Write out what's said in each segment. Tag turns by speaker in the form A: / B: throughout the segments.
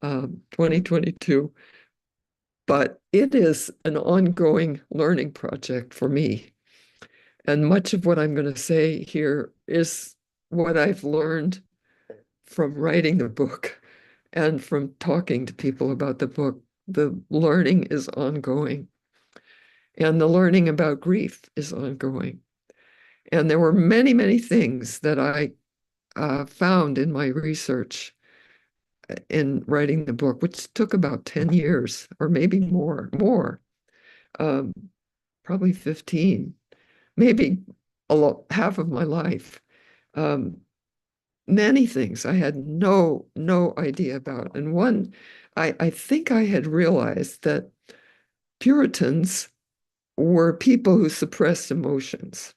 A: 2022. But it is an ongoing learning project for me. And much of what I'm going to say here is what I've learned from writing the book and from talking to people about the book. The learning is ongoing, and the learning about grief is ongoing. And there were many, many things that I found in my research in writing the book, which took about 10 years or maybe more, um, probably 15, maybe half of my life. Um, Many things I had no idea about. And one, I think I had realized that Puritans were people who suppressed emotions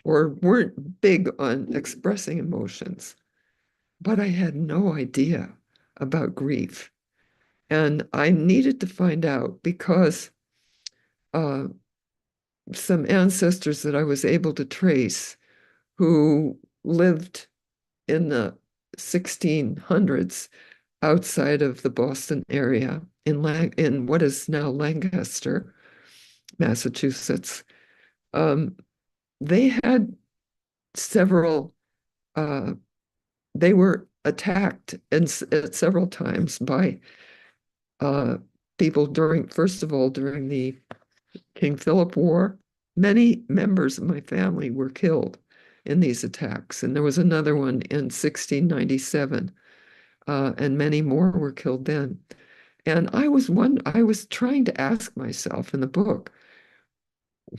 A: or weren't big on expressing emotions. But I had no idea about grief. And I needed to find out because uh, some ancestors that I was able to trace who lived in the 1600s outside of the Boston area in what is now Lancaster, Massachusetts. Um, they had several, uh, they were attacked at several times by people first of all, during the King Philip War. Many members of my family were killed in these attacks. And there was another one in 1697, and many more were killed then. And I was trying to ask myself in the book,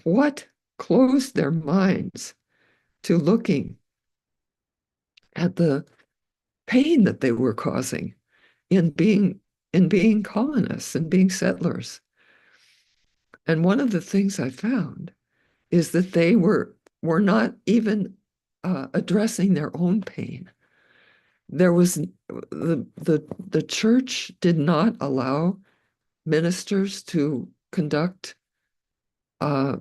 A: what closed their minds to looking at the pain that they were causing in being colonists and being settlers. And one of the things I found is that they were not even addressing their own pain. There was the church did not allow ministers to conduct uh,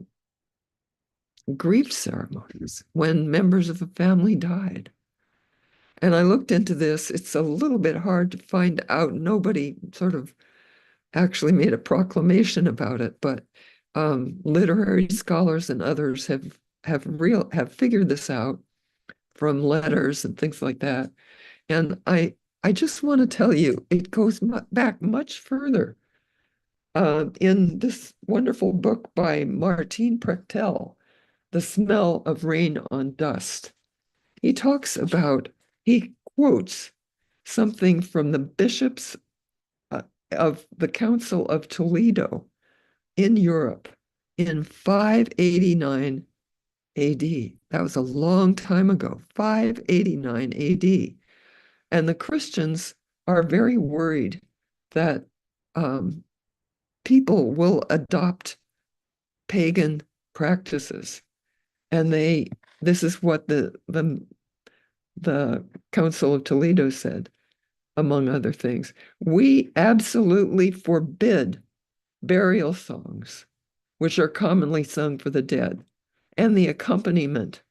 A: grief ceremonies when members of a family died. And I looked into this. It's a little bit hard to find out. Nobody sort of actually made a proclamation about it, but literary scholars and others have figured this out from letters and things like that. And I just want to tell you, it goes back much further. In this wonderful book by Martine Prechtel, The Smell of Rain on Dust, he quotes something from the bishops of the Council of Toledo in Europe in 589 AD. That was a long time ago, 589 AD. And the Christians are very worried that people will adopt pagan practices. And this is what the Council of Toledo said, among other things. We absolutely forbid burial songs, which are commonly sung for the dead, and the accompaniment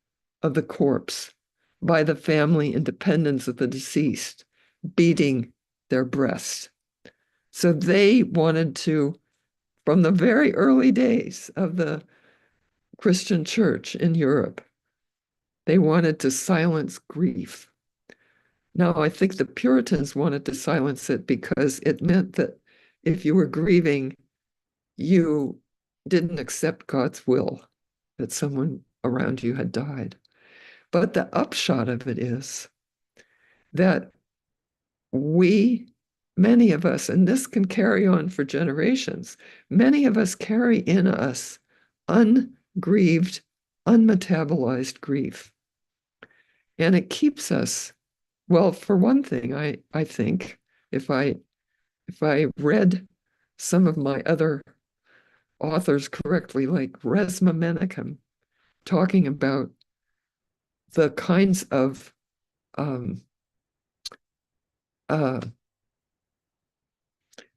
A: of the corpse by the family and dependents of the deceased beating their breast. So they wanted to, from the very early days of the Christian church in Europe, they wanted to silence grief. Now, I think the Puritans wanted to silence it because it meant that if you were grieving, you didn't accept God's will that someone around you had died. But the upshot of it is that many of us, and this can carry on for generations, many of us carry in us ungrieved, unmetabolized grief. And it keeps us, well, for one thing, I think, if I read some of my other authors correctly, like Resmaa Menakem, talking about the kinds of uh,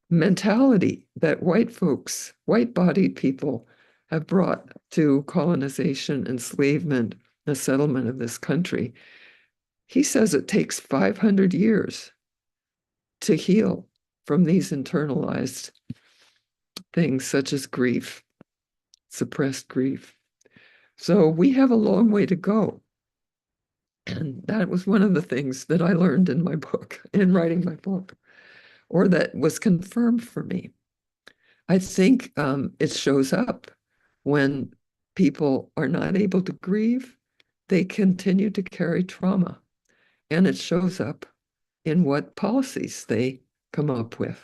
A: mentality that white-bodied people have brought to colonization, enslavement, the settlement of this country. He says it takes 500 years to heal from these internalized things such as grief, suppressed grief. So we have a long way to go. And that was one of the things that I learned in my book, in writing my book, or that was confirmed for me. I think it shows up when people are not able to grieve, they continue to carry trauma. And it shows up in what policies they come up with.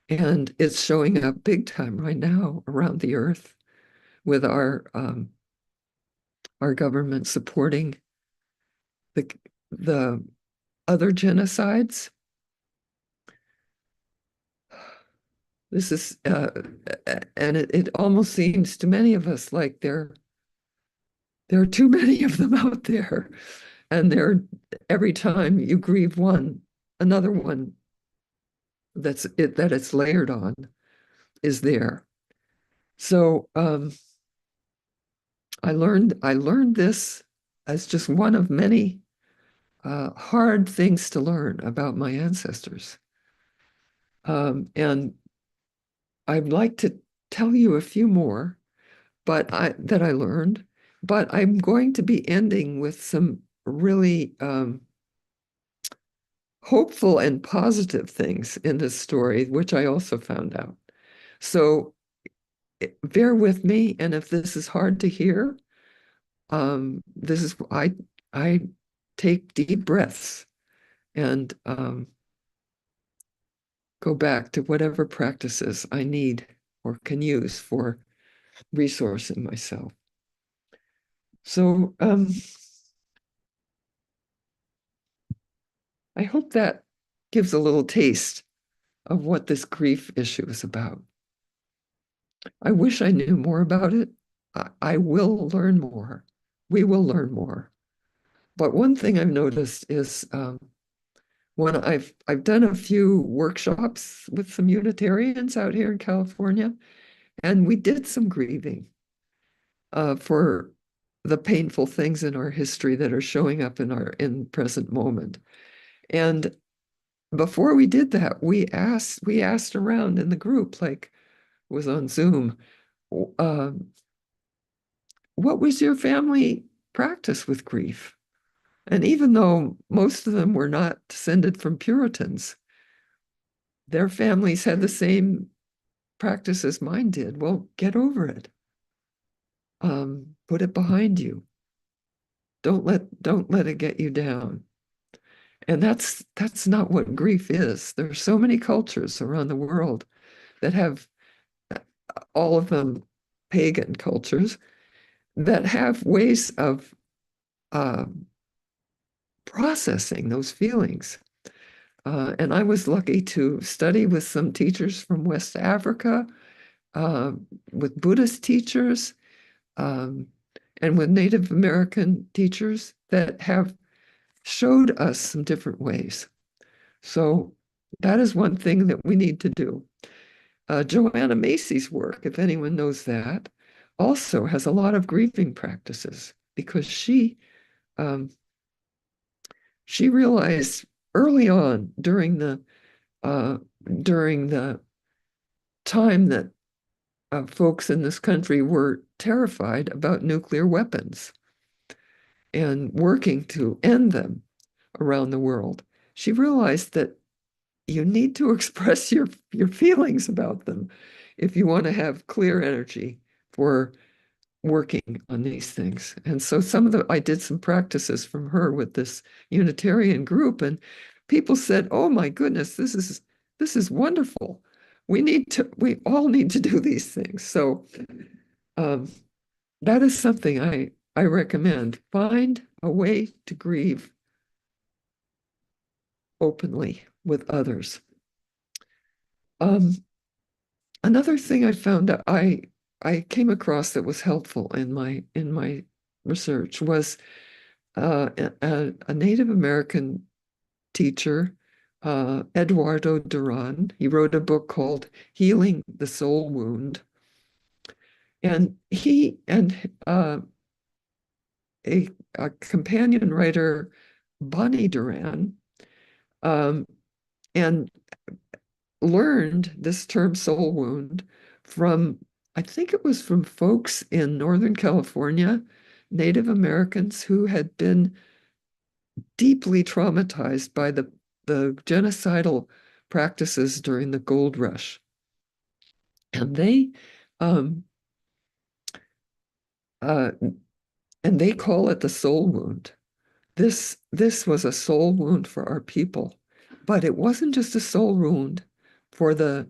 A: And it's showing up big time right now around the earth with our government supporting the other genocides. This is, and it almost seems to many of us like there are too many of them out there, and every time you grieve one, another one that it's layered on is there. So I learned this as just one of many hard things to learn about my ancestors. And I'd like to tell you a few more, that I learned, but I'm going to be ending with some really hopeful and positive things in this story, which I also found out. So bear with me, and if this is hard to hear, this is I take deep breaths and go back to whatever practices I need or can use for resourcing myself. So I hope that gives a little taste of what this grief issue is about. I wish I knew more about it. I will learn more. We will learn more. But one thing I've noticed is when I've done a few workshops with some Unitarians out here in California, and we did some grieving for the painful things in our history that are showing up in present moment. And before we did that, we asked around in the group, like was on Zoom, uh, what was your family practice with grief? And even though most of them were not descended from Puritans, their families had the same practice as mine did. Well, get over it. Put it behind you. Don't let it get you down. And that's not what grief is. There's so many cultures around the world that have, all of them pagan cultures, that have ways of processing those feelings. And I was lucky to study with some teachers from West Africa, with Buddhist teachers, and with Native American teachers that have showed us some different ways. So that is one thing that we need to do. Joanna Macy's work, if anyone knows that, also has a lot of grieving practices because um, she realized early on during the time that folks in this country were terrified about nuclear weapons and working to end them around the world. She realized that you need to express your feelings about them if you want to have clear energy for working on these things. And so I did some practices from her with this Unitarian group, and people said, "Oh my goodness, this is wonderful. We all need to do these things." So that is something I recommend. Find a way to grieve openly with others. Another thing I found out I came across that was helpful in my research was a Native American teacher, Eduardo Duran. He wrote a book called Healing the Soul Wound. And he and a companion writer, Bonnie Duran, and learned this term soul wound from, I think it was from folks in Northern California, Native Americans who had been deeply traumatized by the genocidal practices during the gold rush. And um, uh, they call it the soul wound. This was a soul wound for our people, but it wasn't just a soul wound for the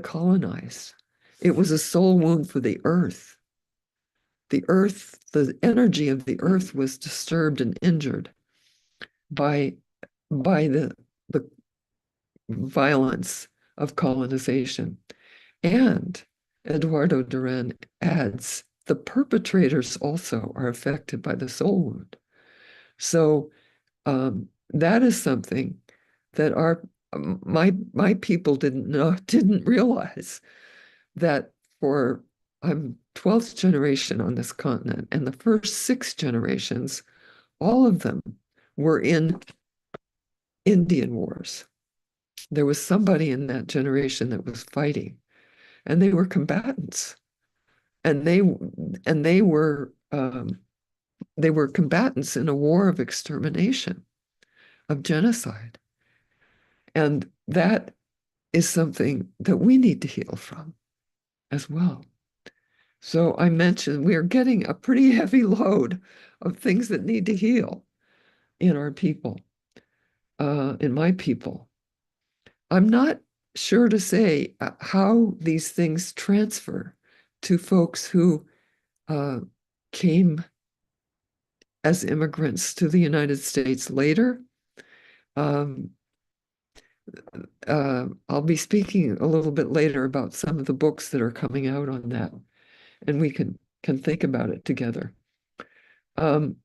A: colonized. It was a soul wound for the earth. The earth, the energy of the earth was disturbed and injured by the violence of colonization. And Eduardo Duran adds, the perpetrators also are affected by the soul wound. So that is something that my people didn't realize, that for I'm 12th generation on this continent, and the first 6 generations, all of them were in Indian wars. There was somebody in that generation that was fighting, and they were combatants, and they were combatants in a war of extermination, of genocide, and that is something that we need to heal from as well. So I mentioned we are getting a pretty heavy load of things that need to heal in our people, in my people. I'm not sure to say how these things transfer to folks who came as immigrants to the United States later. Um, I'll be speaking a little bit later about some of the books that are coming out on that, and we can think about it together. Um,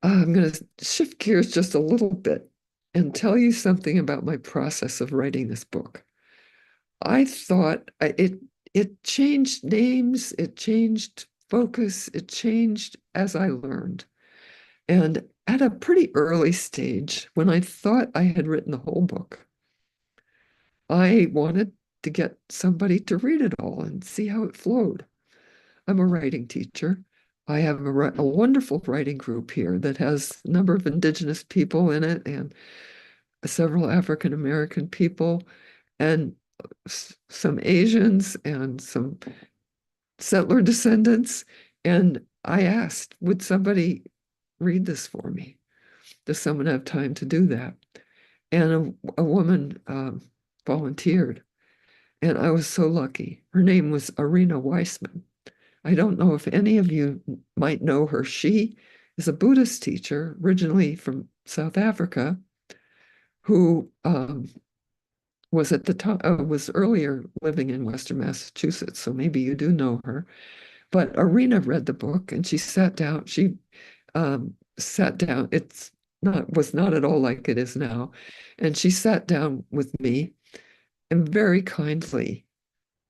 A: I'm going to shift gears just a little bit and tell you something about my process of writing this book. I thought it changed names, it changed focus, it changed as I learned. And at a pretty early stage, when I thought I had written the whole book, I wanted to get somebody to read it all and see how it flowed. I'm a writing teacher. I have a wonderful writing group here that has a number of Indigenous people in it and several African American people and some Asians and some settler descendants. And I asked, would somebody read this for me? Does someone have time to do that? And a woman volunteered. And I was so lucky. Her name was Arena Weissman. I don't know if any of you might know her. She is a Buddhist teacher, originally from South Africa, who was at the time was earlier living in Western Massachusetts. So maybe you do know her. But Arena read the book and she sat down. She sat down. It's not was not at all like it is now, and she sat down with me and very kindly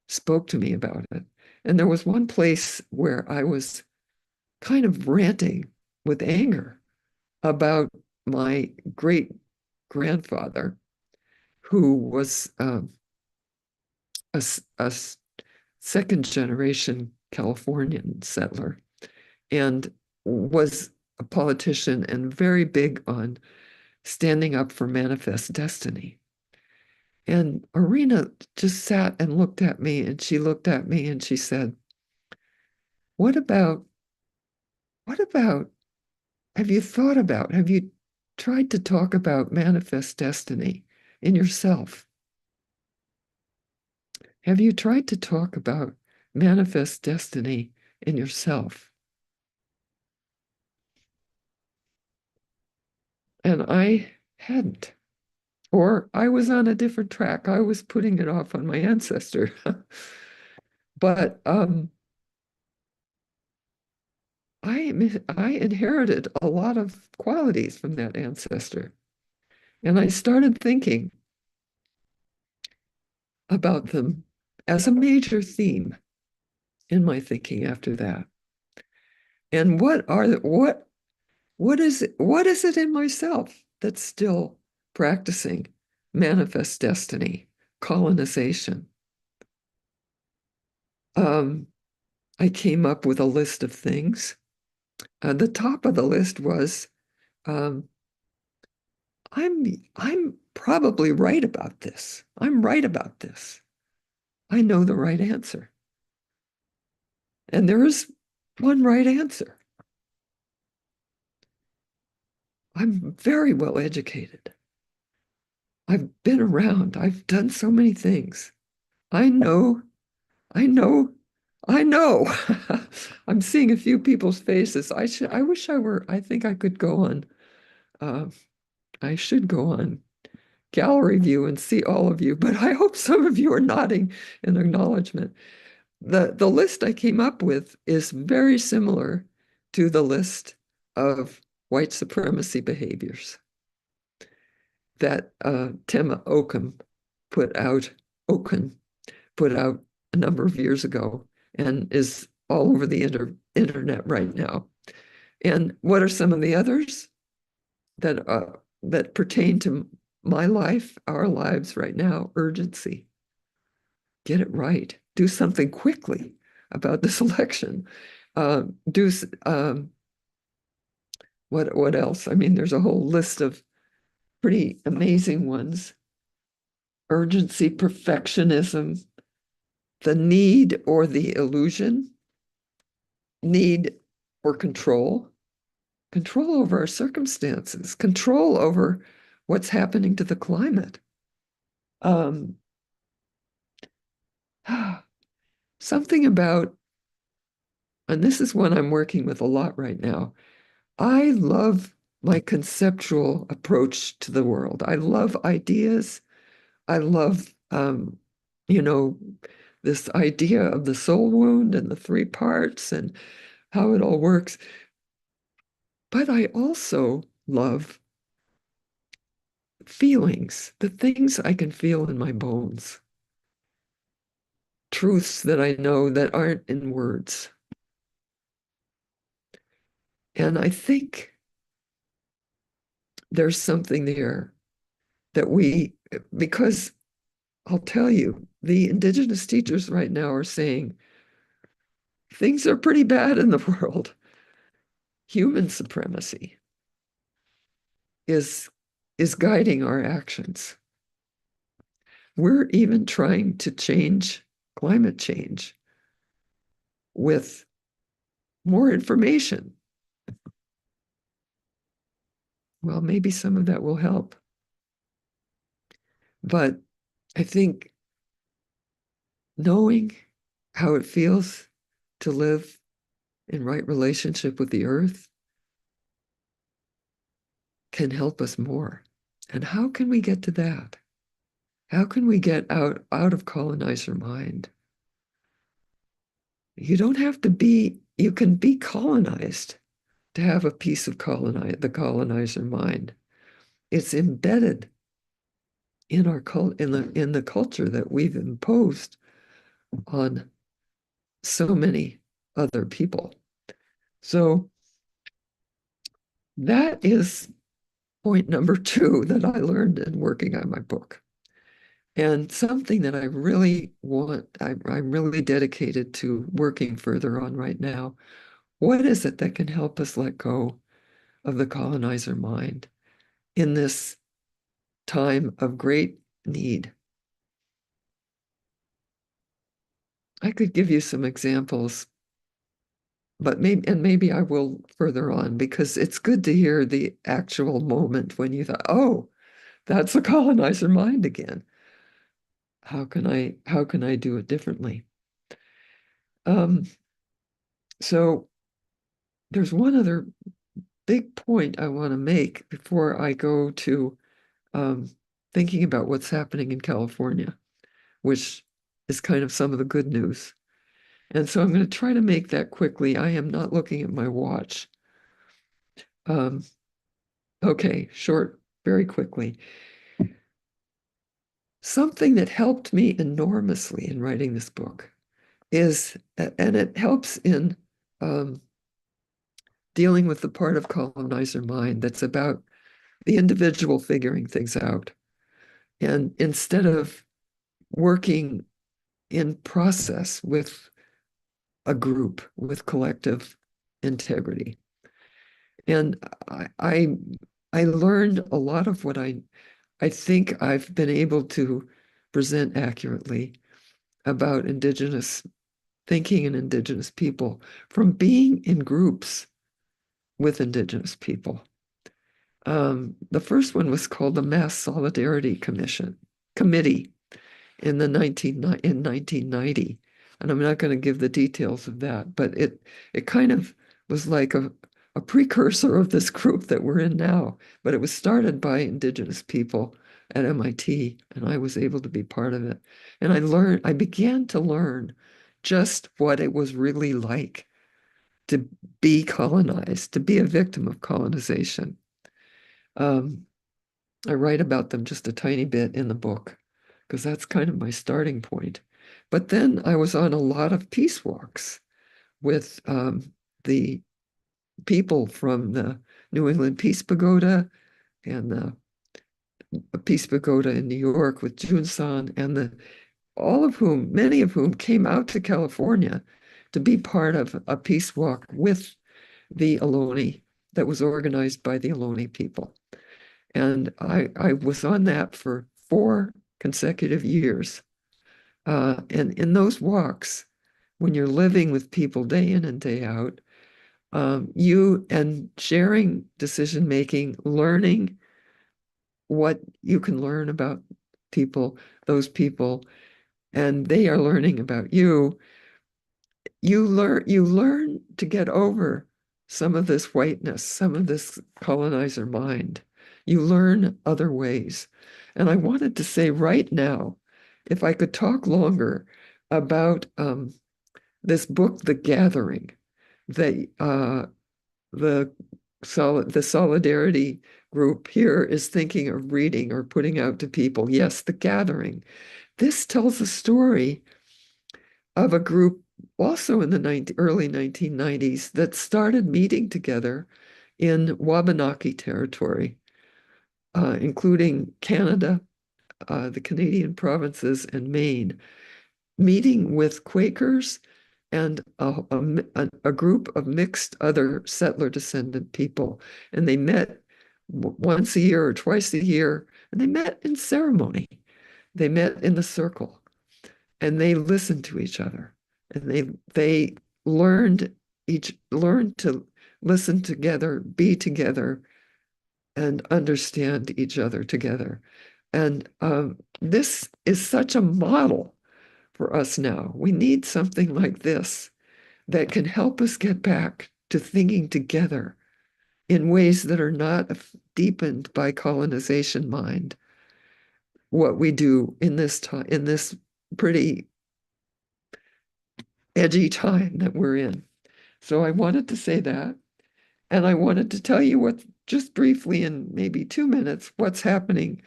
A: spoke to me about it. And there was one place where I was kind of ranting with anger about my great grandfather, who was a second generation Californian settler and was a politician and very big on standing up for manifest destiny. And Arena just sat and looked at me, and she looked at me and she said, what about, have you thought about, have you tried to talk about manifest destiny in yourself? Have you tried to talk about manifest destiny in yourself? And I hadn't. Or I was on a different track. I was putting it off on my ancestor. But I inherited a lot of qualities from that ancestor. And I started thinking about them as a major theme in my thinking after that. And what is it in myself that's still practicing manifest destiny, colonization. I came up with a list of things. The top of the list was, um, I'm probably right about this. I'm right about this. I know the right answer. And there is one right answer. I'm very well educated. I've been around. I've done so many things. I know, I know, I know. I'm seeing a few people's faces. I wish I were, I think I could go on, uh, I should go on gallery view and see all of you, but I hope some of you are nodding in acknowledgement. The list I came up with is very similar to the list of white supremacy behaviors that Tim put out, Oken put out a number of years ago and is all over the internet right now. And what are some of the others that pertain to my life, our lives right now? Urgency. Get it right. Do something quickly about this election. Do what else? I mean, there's a whole list of pretty amazing ones. Urgency, perfectionism, the need or the illusion, need for control, control over our circumstances, control over what's happening to the climate. Um, something about, and this is one I'm working with a lot right now. I love my conceptual approach to the world. I love ideas. I love, you know, this idea of the soul wound and the three parts and how it all works. But I also love feelings, the things I can feel in my bones, truths that I know that aren't in words. And I think there's something there that because I'll tell you, the indigenous teachers right now are saying things are pretty bad in the world. Human supremacy is guiding our actions. We're even trying to change climate change with more information. Well, maybe some of that will help. But I think knowing how it feels to live in right relationship with the earth can help us more. And how can we get to that? How can we get out of colonizer mind? You don't have to be, you can be colonized to have a piece of the colonizer mind. It's embedded in our in the culture that we've imposed on so many other people. So that is point number 2 that I learned in working on my book. And something that I really I'm really dedicated to working further on right now. What is it that can help us let go of the colonizer mind in this time of great need? I could give you some examples, but maybe I will further on, because it's good to hear the actual moment when you thought, oh, that's a colonizer mind again. How can I do it differently? Um, so there's one other big point I want to make before I go to thinking about what's happening in California, which is kind of some of the good news. And so I'm going to try to make that quickly. I am not looking at my watch. Um, okay, short, very quickly. Something that helped me enormously in writing this book is, and it helps in dealing with the part of colonizer mind that's about the individual figuring things out. And instead of working in process with a group, with collective integrity. And I learned a lot of what I think I've been able to present accurately about Indigenous thinking and Indigenous people from being in groups with Indigenous people. The first one was called the Mass Solidarity Committee in 1990. And I'm not going to give the details of that, but it kind of was like a precursor of this group that we're in now. But it was started by Indigenous people at MIT, and I was able to be part of it. And I began to learn just what it was really like to be colonized, to be a victim of colonization. Um, I write about them just a tiny bit in the book because that's kind of my starting point. But then I was on a lot of peace walks with the people from the New England Peace Pagoda and the Peace Pagoda in New York with Junsan, and many of whom came out to California to be part of a peace walk with the Ohlone that was organized by the Ohlone people. And I was on that for 4 consecutive years. And in those walks, when you're living with people day in and day out, you and sharing decision making, learning what you can learn about those people, and they are learning about you. You learn to get over some of this whiteness, some of this colonizer mind. You learn other ways. And I wanted to say right now, if I could talk longer about this book, The Gathering, that the Solidarity group here is thinking of reading or putting out to people. Yes, The Gathering. This tells a story of a group also in the early 1990s that started meeting together in Wabanaki territory, including Canada, the Canadian provinces, and Maine, meeting with Quakers and a group of mixed other settler descendant people. And they met once a year or twice a year, and they met in ceremony. They met in the circle, and they listened to each other, and they learned to listen together, be together, and understand each other together. And this is such a model for us now. We need something like this that can help us get back to thinking together in ways that are not deepened by colonization mind. What we do in this time, in this pretty edgy time that we're in. So I wanted to say that, and I wanted to tell you what, just briefly in maybe 2 minutes, what's happening,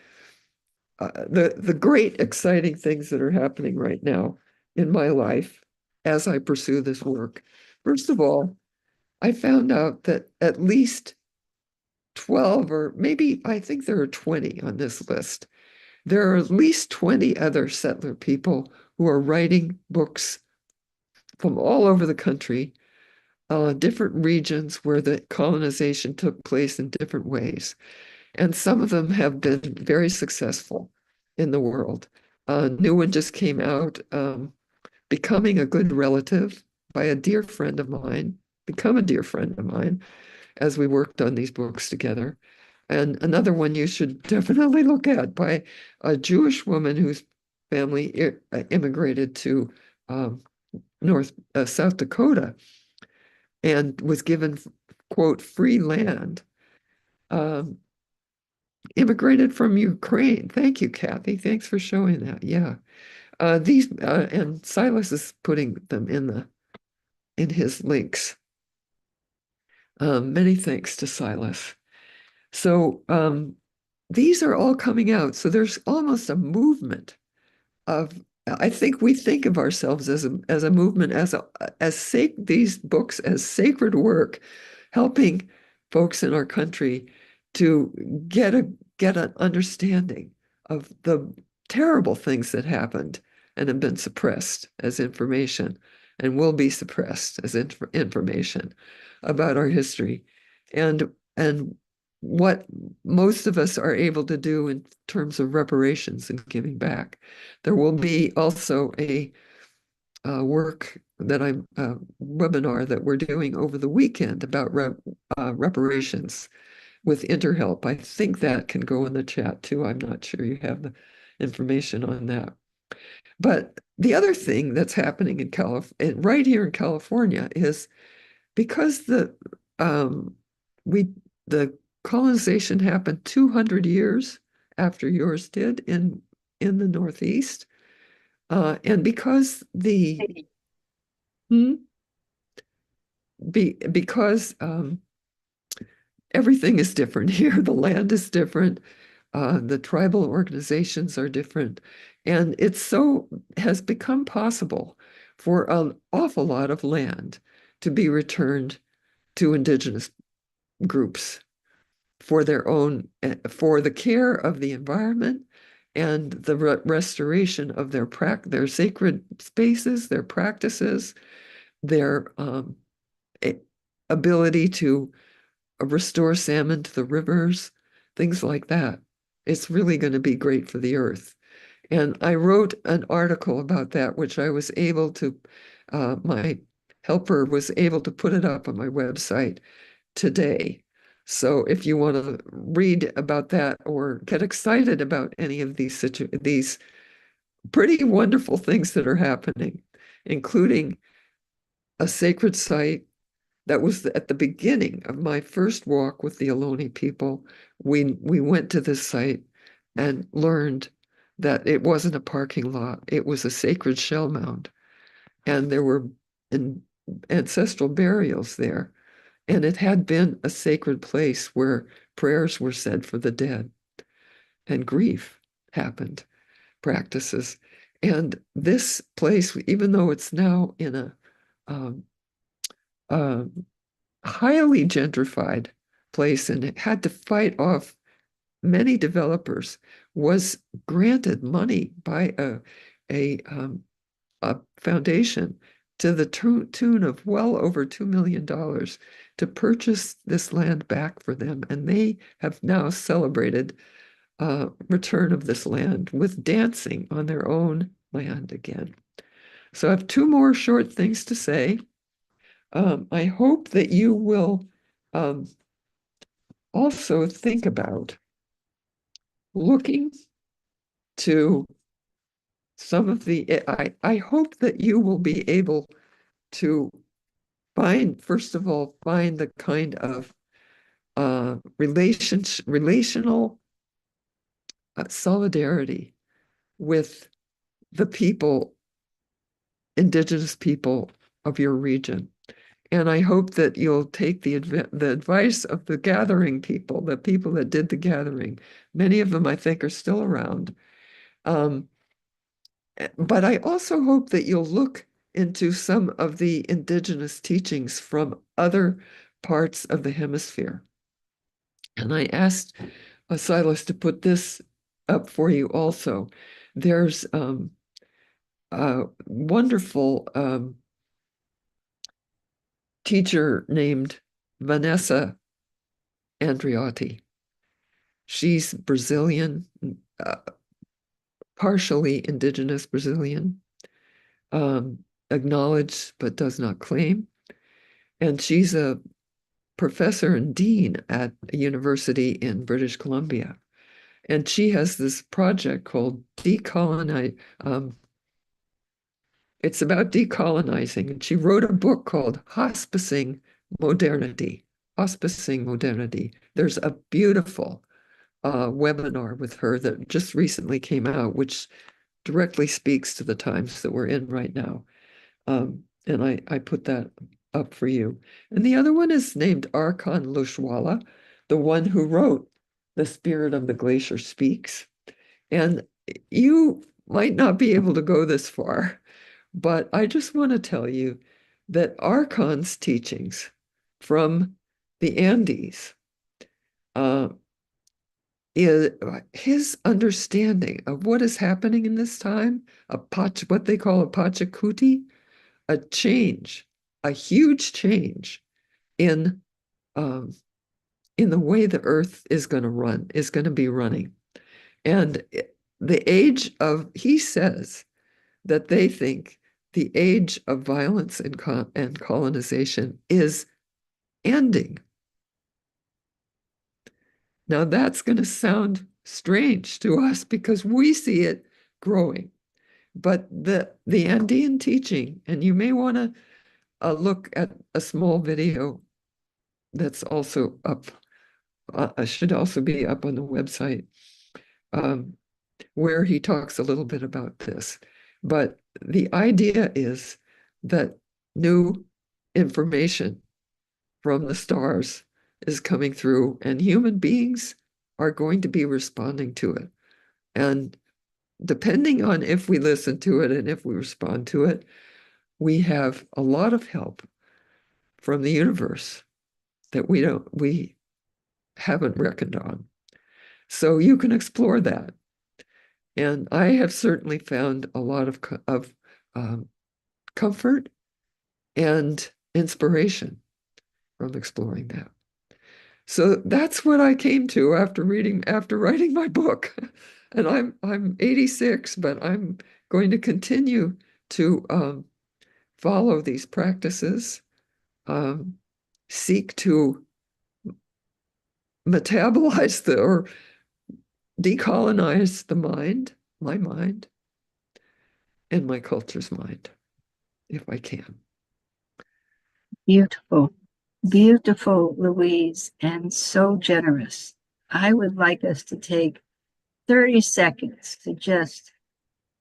A: the great exciting things that are happening right now in my life as I pursue this work. First of all, I found out that at least 12, or maybe I think there are 20 on this list. There are at least 20 other settler people who are writing books from all over the country, different regions where the colonization took place in different ways. And some of them have been very successful in the world. A new one just came out, Becoming a Good Relative, by a dear friend of mine, become a dear friend of mine, as we worked on these books together. And another one you should definitely look at, by a Jewish woman whose family immigrated to South Dakota and was given, quote, free land, immigrated from Ukraine. Thank you, Kathy. Thanks for showing that. Yeah. And Silas is putting them in his links. Many thanks to Silas. So these are all coming out. So there's almost a movement of, I think we think of ourselves as a movement, these books as sacred work, helping folks in our country to get an understanding of the terrible things that happened and have been suppressed as information and will be suppressed as information about our history and what most of us are able to do in terms of reparations and giving back. There will be also a work that I'm webinar that we're doing over the weekend about reparations with InterHelp. I think that can go in the chat too. I'm not sure you have the information on that. But the other thing that's happening in California, right here in California, is because um, we the colonization happened 200 years after yours did in the Northeast, and because hmm, because everything is different here. The land is different. The tribal organizations are different. And it so has become possible for an awful lot of land to be returned to indigenous groups for their own, for the care of the environment and the restoration of their sacred spaces, their practices, their ability to restore salmon to the rivers, things like that. It's really going to be great for the earth. And I wrote an article about that, which I was able to, my helper was able to put it up on my website today. So if you want to read about that or get excited about any of these pretty wonderful things that are happening, including a sacred site that was at the beginning of my first walk with the Ohlone people. We went to this site and learned that it wasn't a parking lot. It was a sacred shell mound. And there were ancestral burials there. And it had been a sacred place where prayers were said for the dead and grief happened, practices. And this place, even though it's now in a um, uh, highly gentrified place and it had to fight off many developers, was granted money by a foundation to the tune of well over $2 million to purchase this land back for them. And they have now celebrated return of this land with dancing on their own land again. So I have two more short things to say. I hope that you will also think about looking to some of I hope that you will be able to first of all, find the kind of relational solidarity with the people, indigenous people of your region. And I hope that you'll take the advice of the gathering people, the people that did the gathering. Many of them, I think, are still around. But I also hope that you'll look into some of the indigenous teachings from other parts of the hemisphere. And I asked Silas to put this up for you also. There's a wonderful teacher named Vanessa Andreotti. She's Brazilian, uh, partially indigenous Brazilian, acknowledged but does not claim. And she's a professor and dean at a university in British Columbia. And she has this project called Decolonize. It's about decolonizing. And she wrote a book called Hospicing Modernity. Hospicing Modernity. There's a beautiful webinar with her that just recently came out, which directly speaks to the times that we're in right now. And I put that up for you. And the other one is named Archon Lushwala, the one who wrote The Spirit of the Glacier Speaks. And you might not be able to go this far, but I just want to tell you that Archon's teachings from the Andes uh, is his understanding of what is happening in this time, what they call a pachacuti, a change, a huge change in um, in the way the earth is going to run, is going to be running. And the age of, he says that they think the age of violence and colonization is ending. Now that's going to sound strange to us because we see it growing. But the Andean teaching, and you may want to look at a small video that's also up, should also be up on the website, um, where he talks a little bit about this. But the idea is that new information from the stars is coming through, and human beings are going to be responding to it. And depending on if we listen to it and if we respond to it, we have a lot of help from the universe that we haven't reckoned on. So you can explore that. And I have certainly found a lot of um, comfort and inspiration from exploring that. So that's what I came to after writing my book. And I'm 86, but I'm going to continue to follow these practices, um, seek to metabolize or decolonize the mind, my mind, and my culture's mind, if I can.
B: Beautiful, beautiful, Louise, and so generous. I would like us to take 30 seconds to just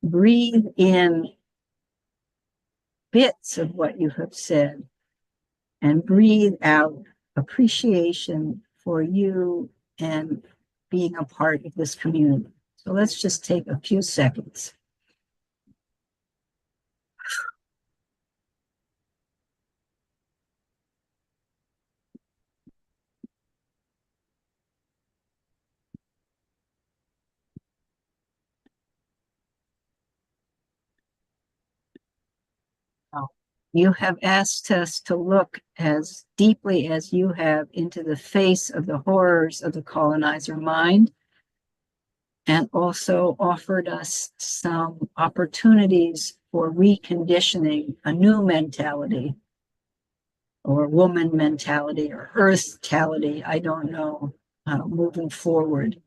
B: breathe in bits of what you have said and breathe out appreciation for you and being a part of this community. So let's just take a few seconds. You have asked us to look as deeply as you have into the face of the horrors of the colonizer mind, and also offered us some opportunities for reconditioning a new mentality or woman mentality or earth-tality, I don't know, moving forward.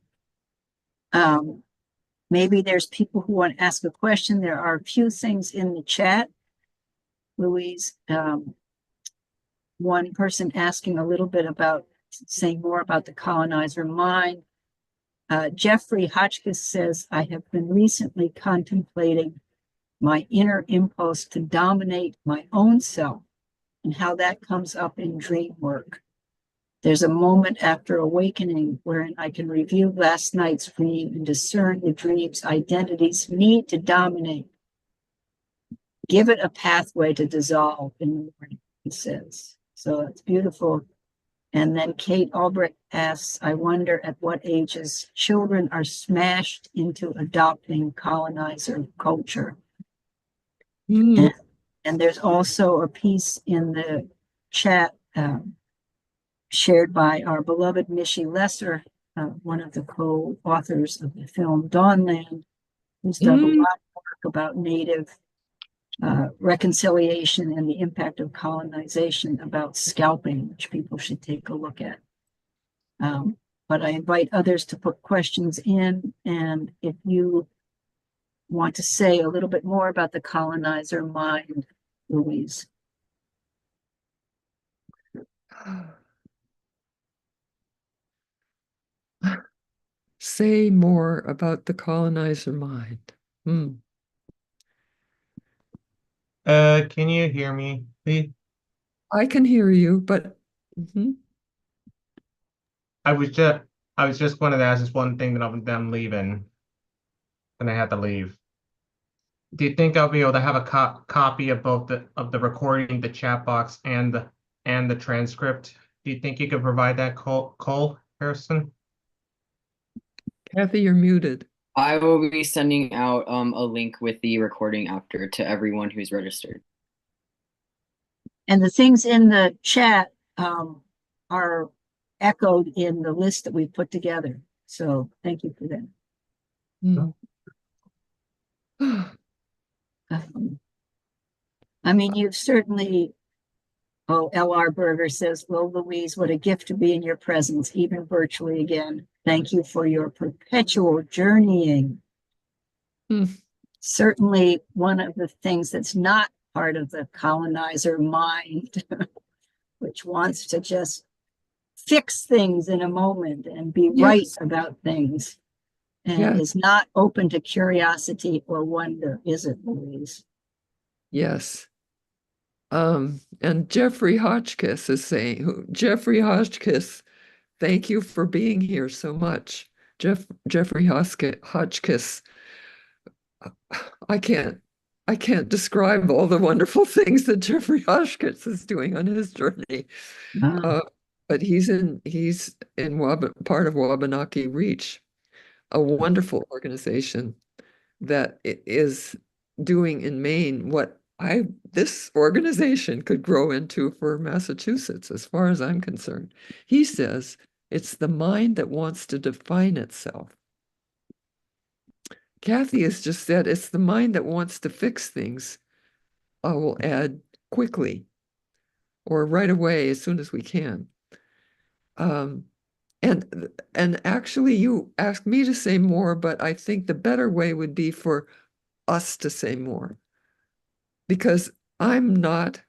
B: Maybe there's people who want to ask a question. There are a few things in the chat, Louise. One person asking a little bit about, saying more about the colonizer mind. Jeffrey Hotchkiss says, I have been recently contemplating my inner impulse to dominate my own self and how that comes up in dream work. There's a moment after awakening wherein I can review last night's dream and discern the dream's identity's need to dominate. Give it a pathway to dissolve in the morning, he says. So it's beautiful. And then Kate Albrecht asks, I wonder at what ages children are smashed into adopting colonizer culture.
A: Mm.
B: And there's also a piece in the chat shared by our beloved Mishi Lesser, one of the co-authors of the film Dawnland, who's done a lot of work about Native reconciliation and the impact of colonization, about scalping, which people should take a look at. But I invite others to put questions in, and if you want to say a little bit more about the colonizer mind, Louise.
A: Say more about the colonizer mind. Hmm.
C: Can you hear me, please?
A: I can hear you, but
C: I was just wanted to ask this one thing that I'm leaving, and I had to leave. Do you think I'll be able to have a copy of both the recording, the chat box, and the transcript? Do you think you could provide that, Cole? Kirsten?
A: Kathy, you're muted.
D: I will be sending out a link with the recording after to everyone who's registered.
B: And the things in the chat are echoed in the list that we put together. So thank you for that. I mean, you've certainly, L.R. Berger says, well, Louise, what a gift to be in your presence, even virtually again. Thank you for your perpetual journeying. Certainly one of the things that's not part of the colonizer mind, which wants to just fix things in a moment and be right about things, and is not open to curiosity or wonder, is it, Louise?
A: Yes. And Jeffrey Hotchkiss is saying, Jeffrey Hotchkiss, thank you for being here so much. Jeffrey Hotchkiss, I can't describe all the wonderful things that Jeffrey Hotchkiss is doing on his journey. But he's in part of Wabanaki Reach, a wonderful organization that is doing in Maine what this organization could grow into for Massachusetts, as far as I'm concerned. He says it's the mind that wants to define itself. Kathy has just said it's the mind that wants to fix things. I will add quickly or right away as soon as we can. And actually you asked me to say more, but I think the better way would be for us to say more, because I'm not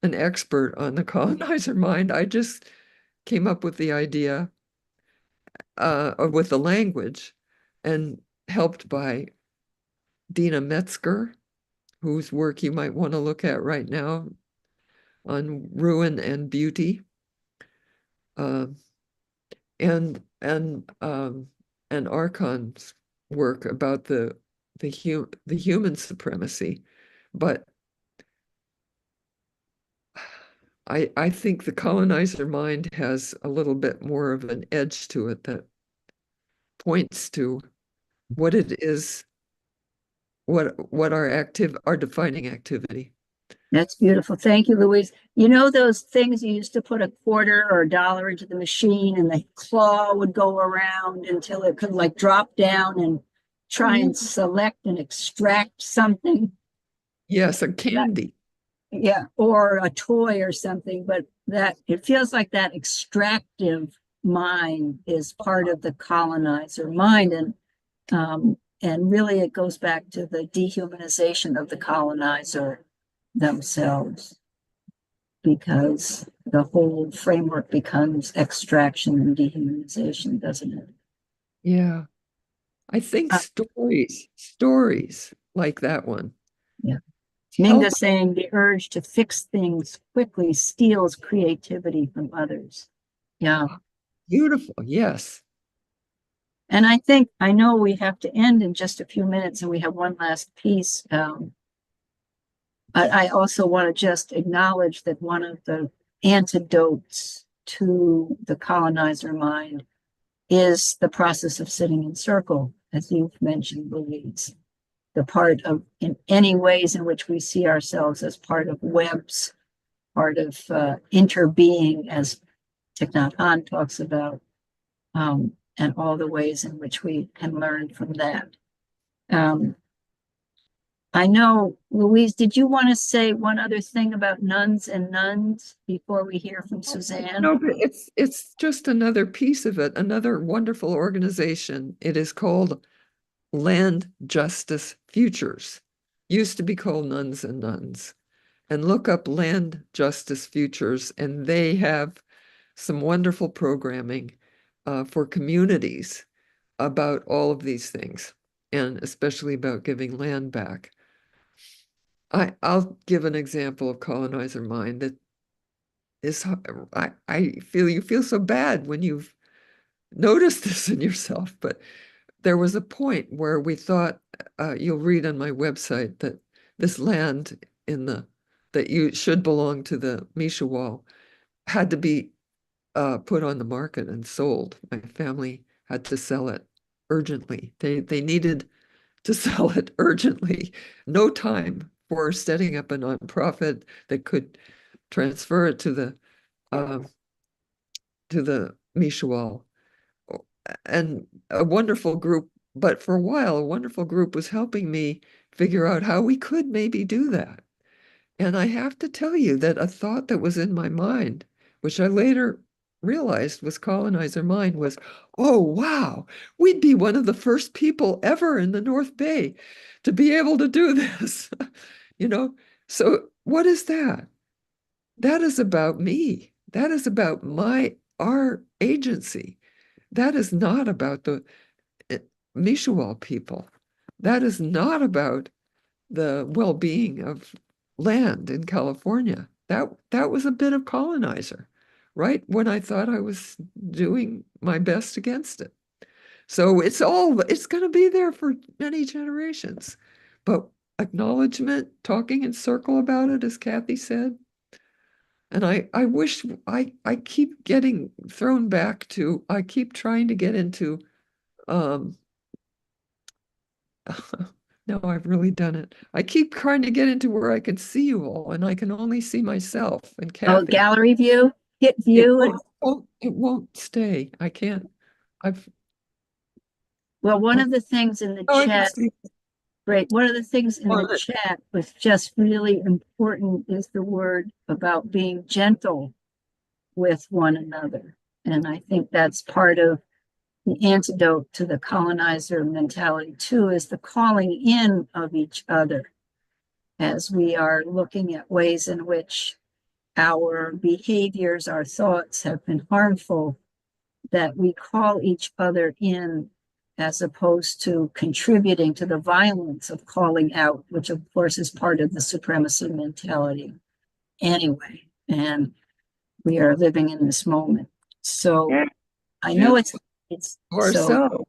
A: an expert on the colonizer mind. I just came up with the idea with the language, and helped by Dina Metzger, whose work you might want to look at right now on ruin and beauty, and Archon's work about the human supremacy. But I think the colonizer mind has a little bit more of an edge to it that points to what it is, what our defining activity.
B: That's beautiful. Thank you, Louise. You know those things you used to put a quarter or a dollar into the machine and the claw would go around until it could like drop down and try and select and extract something?
A: Yes, a candy.
B: Yeah, or a toy or something, but that it feels like that extractive mind is part of the colonizer mind, and really it goes back to the dehumanization of the colonizer themselves, because the whole framework becomes extraction and dehumanization, doesn't it?
A: Yeah, I think stories like that one.
B: Yeah. Minga saying the urge to fix things quickly steals creativity from others. Yeah.
A: Beautiful. Yes.
B: And I know we have to end in just a few minutes and we have one last piece. I also want to just acknowledge that one of the antidotes to the colonizer mind is the process of sitting in circle, as you've mentioned, Louise. The part of, in any ways in which we see ourselves as part of webs, part of interbeing, as Thich Nhat Hanh talks about, and all the ways in which we can learn from that. I know, Louise, did you want to say one other thing about nuns and nuns before we hear from Suzanne?
A: No, but it's just another piece of it, another wonderful organization. It is called Land Justice Futures. Used to be called Nuns and Nuns. And look up Land Justice Futures, and they have some wonderful programming for communities about all of these things, and especially about giving land back. I'll give an example of colonizer mind that is, I feel you feel so bad when you've noticed this in yourself, but there was a point where we thought, you'll read on my website, that this land that you should belong to the Mishawal had to be put on the market and sold. My family had to sell it urgently. They needed to sell it urgently. No time for setting up a nonprofit that could transfer it um, to the Mishual. And a wonderful group, but for a while, a wonderful group was helping me figure out how we could maybe do that. And I have to tell you that a thought that was in my mind, which I later realized was colonizer mind, was, oh, wow, we'd be one of the first people ever in the North Bay to be able to do this. You know, so what is that? That is about me. That is about our agency. That is not about the Mishual people. That is not about the well-being of land in California. That was a bit of colonizer, right? When I thought I was doing my best against it. So it's going to be there for many generations. But acknowledgement, talking in circle about it, as Kathy said. And I wish I keep getting thrown back to, I keep trying to get into um no, I've really done it. I keep trying to get into where I can see you all, and I can only see myself and
B: Oh,
A: Kathy.
B: gallery view, hit
A: It
B: view. And
A: it won't stay. I can't. I've
B: well, one of the things in the
A: oh, I can
B: chat,
A: see
B: great. One of the things in the
A: it.
B: chat was just really important is the word about being gentle with one another. And I think that's part of the antidote to the colonizer mentality too, is the calling in of each other as we are looking at ways in which our behaviors, our thoughts have been harmful, that we call each other in as opposed to contributing to the violence of calling out, which of course is part of the supremacy mentality anyway. And we are living in this moment. So I know it's so
A: Ourselves.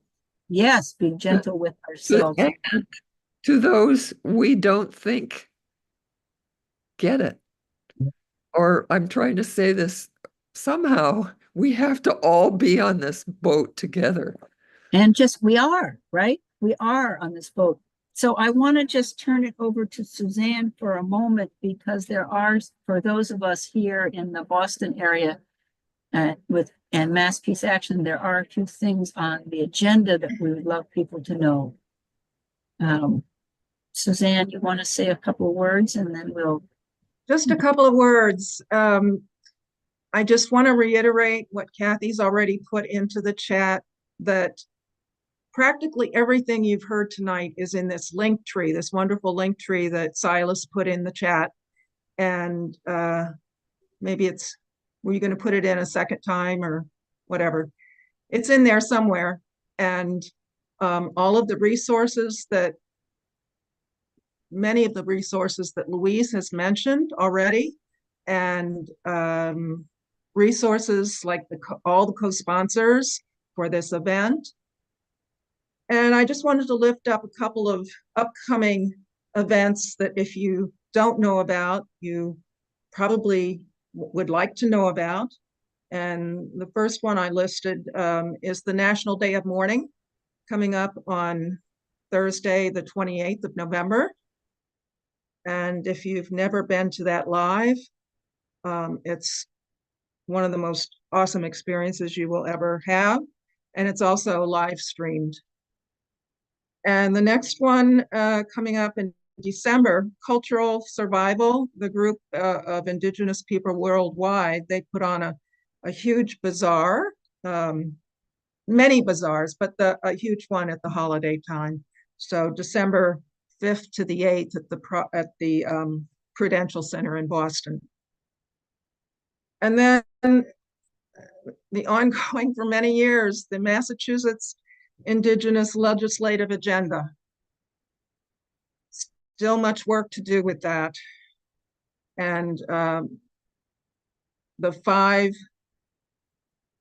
B: yes, be gentle with ourselves.
A: And to those we don't think get it. Or I'm trying to say this, somehow we have to all be on this boat together.
B: And just we are, right? We are on this boat. So I want to just turn it over to Suzanne for a moment because there are, for those of us here in the Boston area and Mass Peace Action, there are a few things on the agenda that we would love people to know. Suzanne, you want to say a couple of words and then we'll.
E: Just a couple of words. I just want to reiterate what Kathy's already put into the chat, that practically everything you've heard tonight is in this link tree, this wonderful link tree that Silas put in the chat. And maybe were you going to put it in a second time or whatever? It's in there somewhere. And all of the resources many of the resources that Louise has mentioned already, and resources like all the co-sponsors for this event. And I just wanted to lift up a couple of upcoming events that if you don't know about, you probably would like to know about. And the first one I listed is the National Day of Mourning, coming up on Thursday, the 28th of November. And if you've never been to that live, it's one of the most awesome experiences you will ever have. And it's also live streamed. And the next one coming up in December, Cultural Survival, the group of Indigenous people worldwide, they put on a huge bazaar, many bazaars, but a huge one at the holiday time. So December 5th to the 8th at the Prudential Center in Boston. And then the ongoing for many years, the Massachusetts Indigenous Legislative Agenda. Still much work to do with that. And the 5,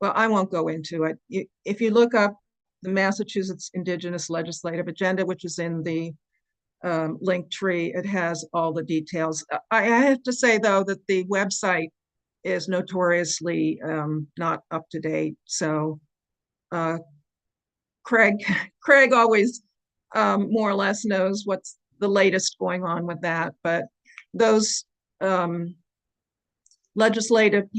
E: well, I won't go into it. If you look up the Massachusetts Indigenous Legislative Agenda, which is in the link tree, it has all the details. I have to say, though, that the website is notoriously not up to date. So Craig always more or less knows what's the latest going on with that. But those legislative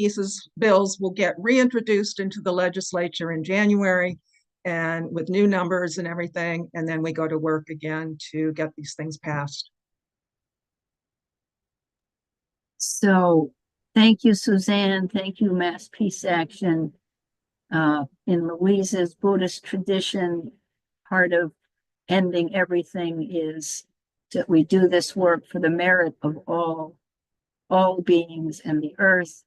E: bills will get reintroduced into the legislature in January, and with new numbers and everything, and then we go to work again to get these things passed.
B: So thank you, Suzanne. Thank you, Mass Peace Action. In Louise's Buddhist tradition, part of ending everything is that we do this work for the merit of all beings and the earth,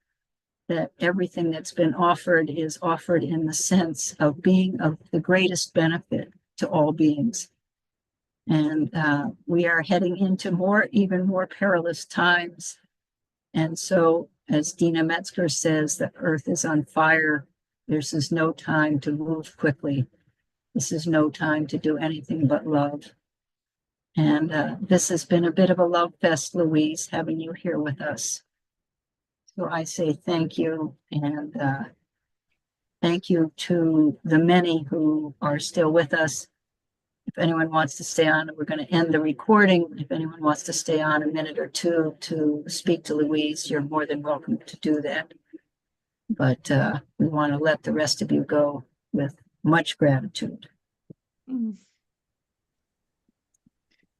B: that everything that's been offered is offered in the sense of being of the greatest benefit to all beings. And we are heading into even more perilous times. And so, as Dina Metzger says, the earth is on fire. This is no time to move quickly. This is no time to do anything but love. And this has been a bit of a love fest, Louise, having you here with us. So I say thank you, and thank you to the many who are still with us. If anyone wants to stay on, we're going to end the recording. If anyone wants to stay on a minute or two to speak to Louise, you're more than welcome to do that. But we want to let the rest of you go with much gratitude.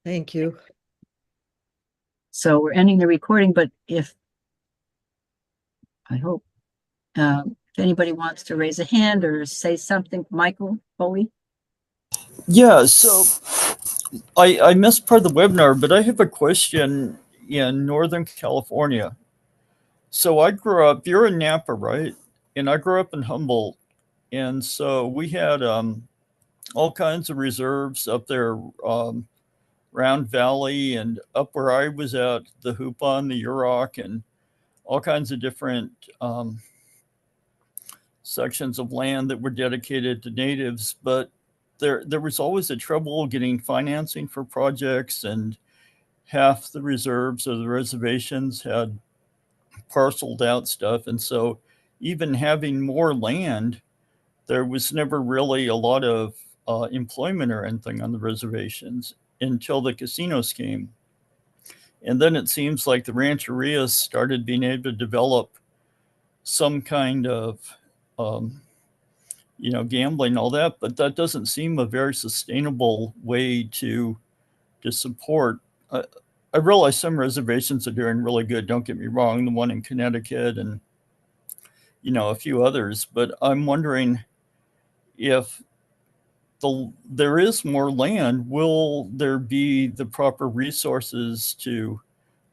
A: Thank you.
B: So we're ending the recording, but I hope if anybody wants to raise a hand or say something, Michael Bowie.
F: Yeah, so I missed part of the webinar, but I have a question in Northern California. So I grew up, you're in Napa, right? And I grew up in Humboldt. And so we had all kinds of reserves up there, Round Valley and up where I was at, the Hoopa and the Yurok, and all kinds of different sections of land that were dedicated to natives. But there was always a trouble getting financing for projects, and half the reserves or the reservations had parceled out stuff. And so even having more land, there was never really a lot of employment or anything on the reservations until the casinos came. And then it seems like the rancherias started being able to develop some kind of gambling, all that, but that doesn't seem a very sustainable way to support. I realize some reservations are doing really good. Don't get me wrong, the one in Connecticut and a few others. But I'm wondering if there is more land, will there be the proper resources to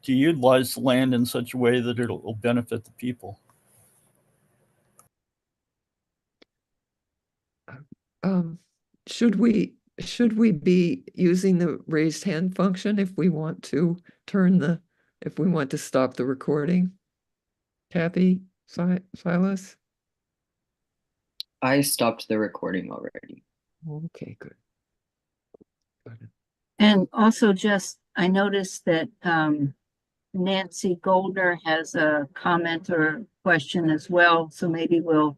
F: utilize the land in such a way that it'll benefit the people?
A: Should we be using the raised hand function if we want to stop the recording? Kathy, Silas?
D: I stopped the recording already.
A: Okay, good.
B: And also I noticed that Nancy Goldner has a comment or question as well. So maybe we'll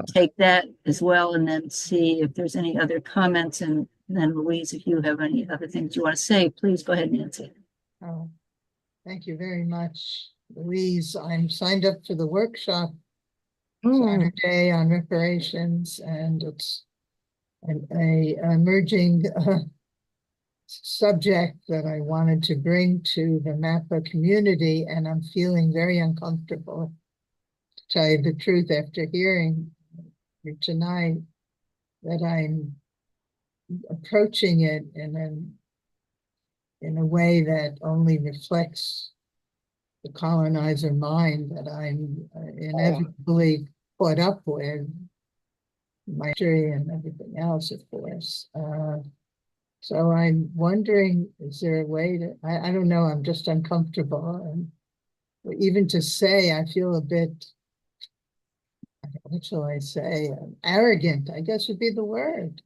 B: take that as well and then see if there's any other comments. And then Louise, if you have any other things you want to say, please go ahead, Nancy.
G: Oh, thank you very much, Louise. I'm signed up for the workshop Saturday on reparations, and it's a emerging subject that I wanted to bring to the Napa community, and I'm feeling very uncomfortable, to tell you the truth, after hearing you tonight, that I'm approaching it in a way that only reflects the colonizer mind that I'm inevitably caught up with, my history and everything else, of course. So I'm wondering, is there a way to, I don't know, I'm just uncomfortable. And even to say, I feel a bit, what shall I say, arrogant, I guess would be the word,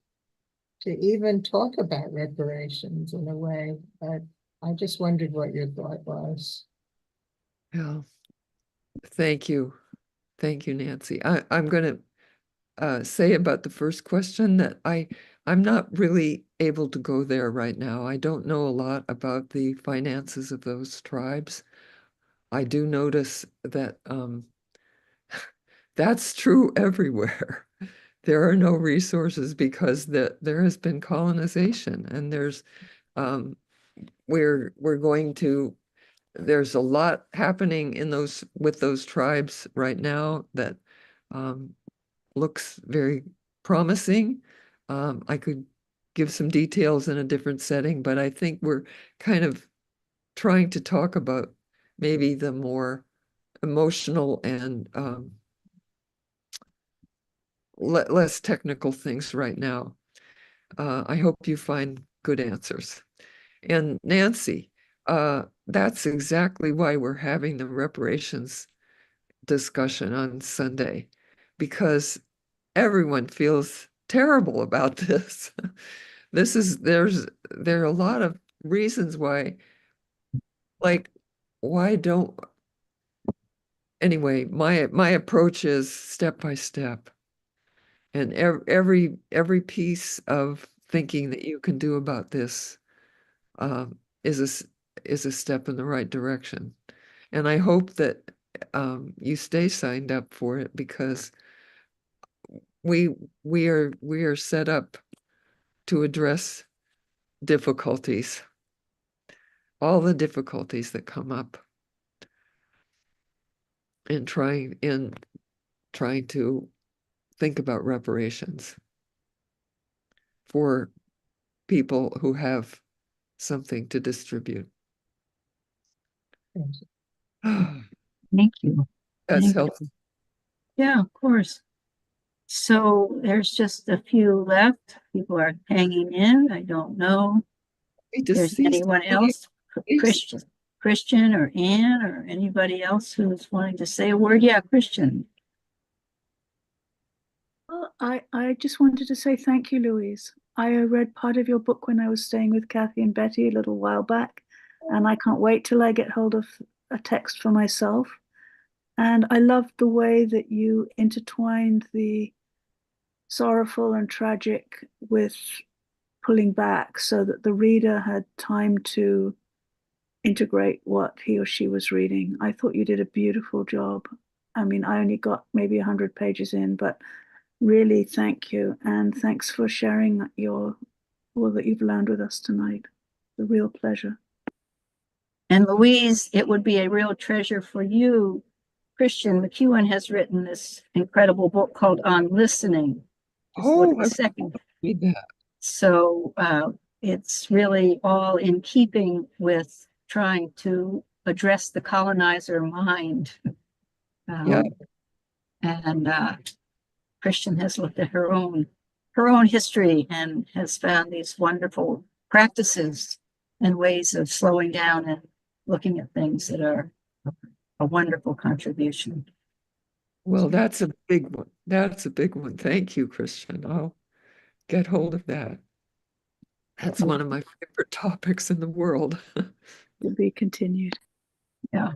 G: to even talk about reparations in a way. But I just wondered what your thought was.
A: Yeah. Thank you. Thank you, Nancy. I'm going to say about the first question that I'm not really able to go there right now. I don't know a lot about the finances of those tribes. I do notice that that's true everywhere. There are no resources because there has been colonization, and we're going to there's a lot happening in with those tribes right now that looks very promising. I could give some details in a different setting, but I think we're kind of trying to talk about maybe the more emotional and less technical things right now. I hope you find good answers. And Nancy, that's exactly why we're having the reparations discussion on Sunday, because everyone feels terrible about this. There are a lot of reasons why, like, why don't, anyway, my approach is step by step. And every piece of thinking that you can do about this is is a step in the right direction. And I hope that you stay signed up for it, because we we are set up to address difficulties, all the difficulties that come up in trying to think about reparations for people who have something to distribute.
B: Thank you.
A: That's
B: Thank you.
A: helpful.
B: Yeah, of course. So there's just a few left. People are hanging in. I don't know if there's anyone else, Christian or Anne or anybody else who's wanting to say a word. Yeah, Christian.
H: Well, I just wanted to say thank you, Louise. I read part of your book when I was staying with Kathy and Betty a little while back, and I can't wait till I get hold of a text for myself. And I loved the way that you intertwined the sorrowful and tragic with pulling back so that the reader had time to integrate what he or she was reading. I thought you did a beautiful job. I mean, I only got maybe 100 pages in, but really thank you. And thanks for sharing all that you've learned with us tonight. A real pleasure.
B: And Louise, it would be a real treasure for you. Christian McEwen has written this incredible book called On Listening.
A: Oh, I
B: second.
A: read that.
B: So it's really all in keeping with trying to address the colonizer mind.
A: Yeah.
B: And Christian has looked at her own history and has found these wonderful practices and ways of slowing down and looking at things that are a wonderful contribution.
A: Well, that's a big one. That's a big one. Thank you, Christian. I'll get hold of that. That's one of my favorite topics in the world.
H: To be continued.
B: Yeah.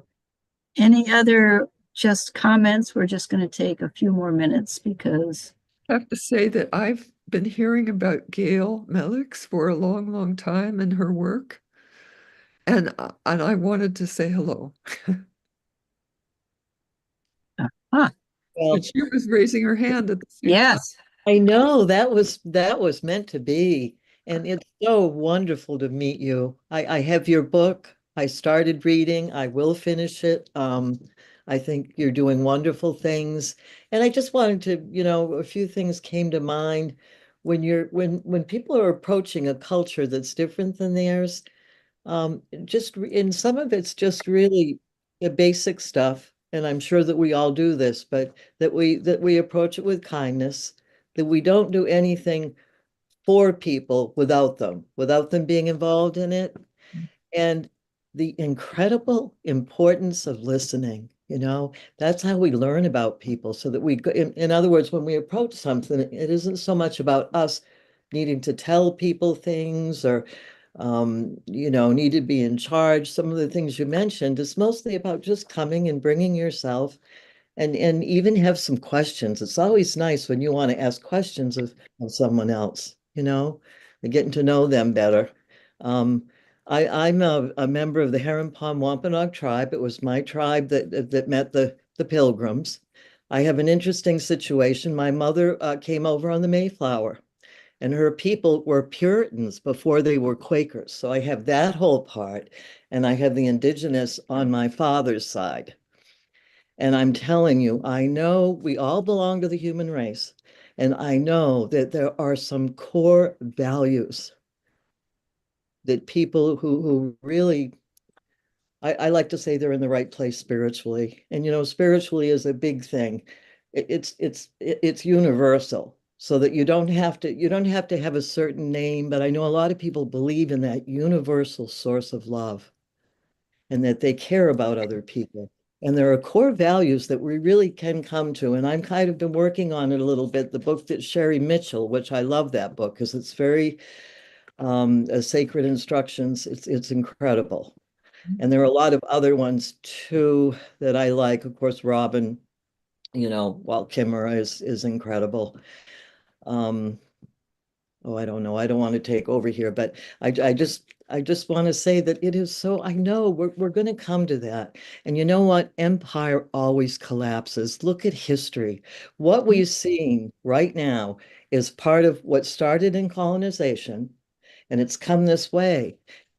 B: Any other just comments? We're just going to take a few more minutes because
A: I have to say that I've been hearing about Gail Melix for a long, long time and her work. And I wanted to say hello.
I: Well,
A: But she was raising her hand at the same time.
B: yes.
I: I know that was meant to be. And it's so wonderful to meet you. I have your book. I started reading. I will finish it. I think you're doing wonderful things. And I just wanted to, a few things came to mind when people are approaching a culture that's different than theirs. In some of it's just really the basic stuff, and I'm sure that we all do this, but that we approach it with kindness, that we don't do anything for people without them being involved in it, and the incredible importance of listening. That's how we learn about people, so that in other words, when we approach something, it isn't so much about us needing to tell people things or need to be in charge. Some of the things you mentioned is mostly about just coming and bringing yourself and even have some questions. It's always nice when you want to ask questions of someone else, and getting to know them better. I'm a member of the Herrenpon Wampanoag tribe. It was my tribe that met the Pilgrims. I have an interesting situation. My mother came over on the Mayflower, and her people were Puritans before they were Quakers. So I have that whole part, and I have the indigenous on my father's side. And I'm telling you, I know we all belong to the human race, and I know that there are some core values that people who really, I like to say they're in the right place spiritually. And spiritually is a big thing. It's universal, so that you don't have to have a certain name, but I know a lot of people believe in that universal source of love and that they care about other people. And there are core values that we really can come to. And I'm kind of been working on it a little bit. The book that Sherry Mitchell, which I love that book because it's very sacred instructions. It's incredible. And there are a lot of other ones too that I like. Of course, Robin, Walt Kimmerer is incredible. I don't know. I don't want to take over here, but I just want to say that it is so, I know we're going to come to that. And you know what? Empire always collapses. Look at history. What we're seeing right now is part of what started in colonization, and it's come this way,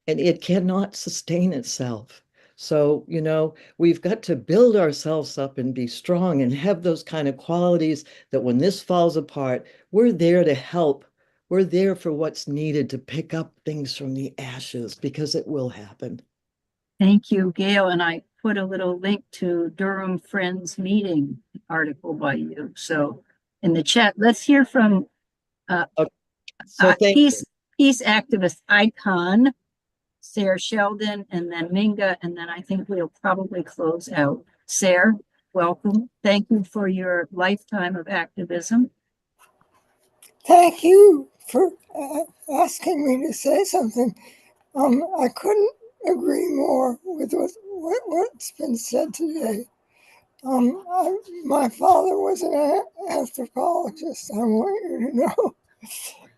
I: and it cannot sustain itself. So, we've got to build ourselves up and be strong and have those kind of qualities that when this falls apart, we're there to help. We're there for what's needed to pick up things from the ashes, because it will happen.
B: Thank you, Gail. And I put a little link to Durham Friends Meeting article by you. So in the chat, let's hear from
I: So thank you.
B: peace activist icon, Sarah Sheldon, and then Minga, and then I think we'll probably close out. Sarah, welcome. Thank you for your lifetime of activism.
J: Thank you for asking me to say something. I couldn't agree more with what's been said today. My father was an anthropologist, I want you to know.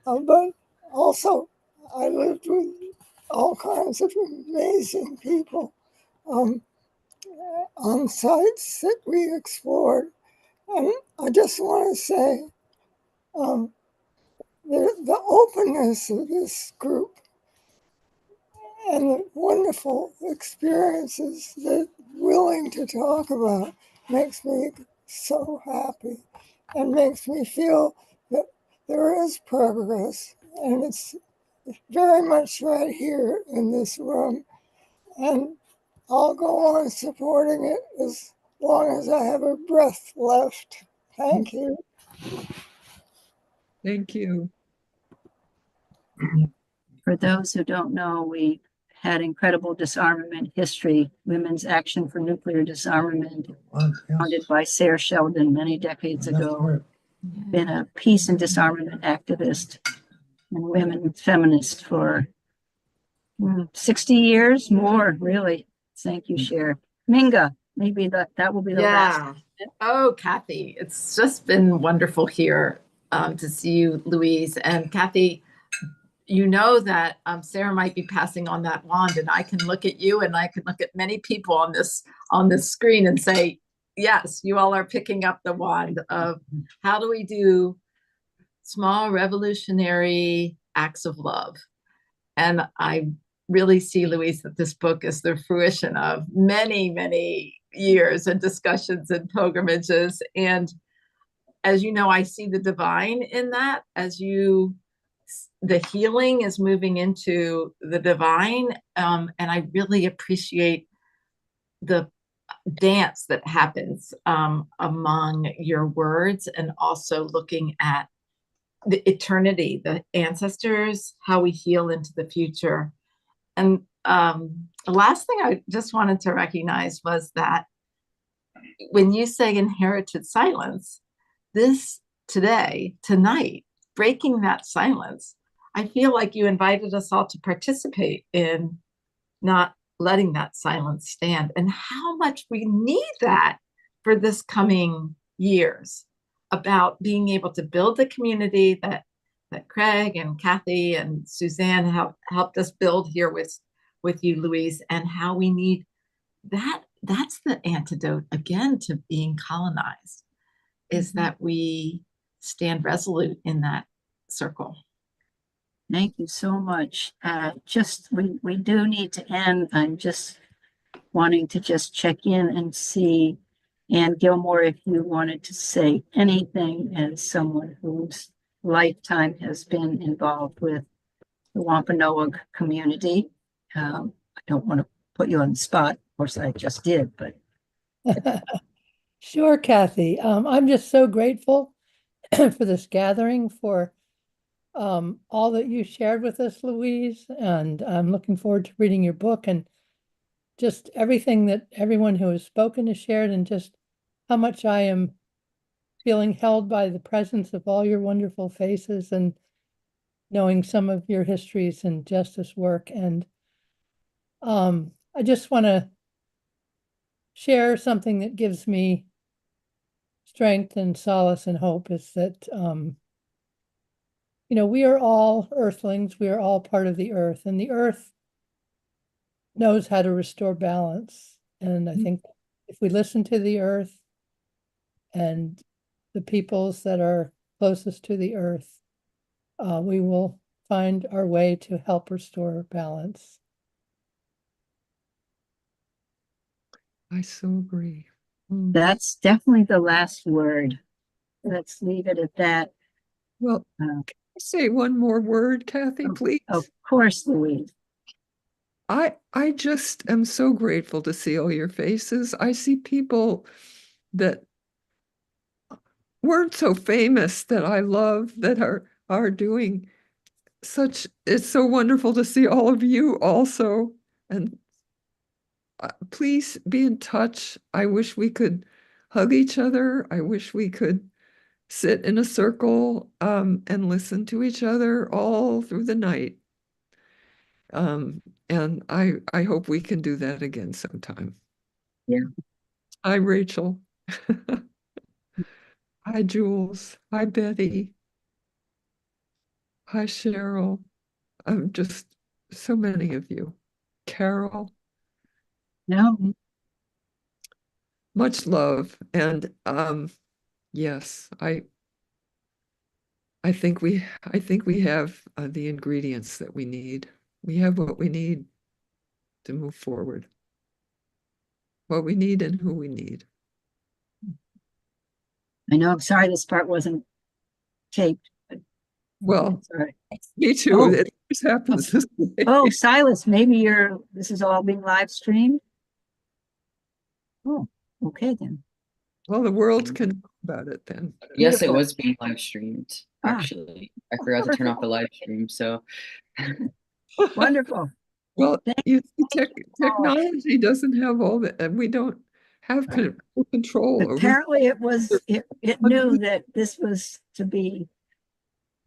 J: But also, I lived with all kinds of amazing people on sites that we explored. And I just want to say, the openness of this group and the wonderful experiences they're willing to talk about makes me so happy and makes me feel that there is progress, and it's very much right here in this room. And I'll go on supporting it as long as I have a breath left. Thank you.
A: Thank you.
B: For those who don't know, we had incredible disarmament history, Women's Action for Nuclear Disarmament, founded by Sarah Sheldon many decades ago. Been a peace and disarmament activist and women feminist for 60 years, more, really. Thank you, Cher. Minga, maybe that will be the last.
K: Oh, Kathy, it's just been wonderful here to see you, Louise. And Kathy, you know that Sarah might be passing on that wand, and I can look at you and I can look at many people on this screen and say, yes, you all are picking up the wand of how do we do small revolutionary acts of love. And I really see, Louise, that this book is the fruition of many, many years and discussions and pilgrimages. And as you know, I see the divine in that. The healing is moving into the divine. And I really appreciate the dance that happens among your words, and also looking at the eternity, the ancestors, how we heal into the future. And the last thing I just wanted to recognize was that when you say inherited silence, tonight, breaking that silence, I feel like you invited us all to participate in not letting that silence stand, and how much we need that for this coming years, about being able to build the community that Craig and Kathy and Suzanne have helped us build here with you, Louise, and how we need that. That's the antidote again to being colonized, is that we stand resolute in that circle.
B: Thank you so much. We do need to end. I'm just wanting to just check in and see, Ann Gilmore, if you wanted to say anything as someone whose lifetime has been involved with the Wampanoag community. I don't want to put you on the spot. Of course, I just did, but.
L: Sure, Kathy. I'm just so grateful for this gathering, for all that you shared with us, Louise, and I'm looking forward to reading your book, and just everything that everyone who has spoken has shared, and just how much I am feeling held by the presence of all your wonderful faces, and knowing some of your histories and justice work. And I just want to share something that gives me strength and solace and hope, is that we are all earthlings. We are all part of the earth, and the earth knows how to restore balance. And I think if we listen to the earth and the peoples that are closest to the earth, we will find our way to help restore balance.
A: I so agree.
B: That's definitely the last word. Let's leave it at that.
A: Well, can I say one more word, Kathy, please?
B: Of course, Louise.
A: I just am so grateful to see all your faces. I see people that weren't so famous that I love, that are doing such. It's so wonderful to see all of you also. And please be in touch. I wish we could hug each other. I wish we could sit in a circle and listen to each other all through the night. And I hope we can do that again sometime.
B: Yeah.
A: Hi, Rachel. Hi, Jules. Hi, Betty. Hi, Cheryl. Just so many of you. Carol.
B: No.
A: Much love. And yes, I think we have the ingredients that we need. We have what we need to move forward. What we need and who we need.
B: I know, I'm sorry this part wasn't taped. But
A: well,
B: right.
A: Me too.
B: Oh.
A: It just happens this way.
B: Oh, Silas, maybe this is all being live streamed. Oh, okay then.
A: Well, the world can know about it then.
D: Yes,
B: Beautiful.
D: it was being live streamed, actually. I forgot to turn off the live stream, so.
B: Wonderful.
A: Well, you see, technology doesn't have all that, and we don't have control over.
B: Apparently it knew that this was to be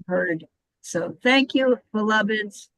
B: heard. So thank you, beloveds.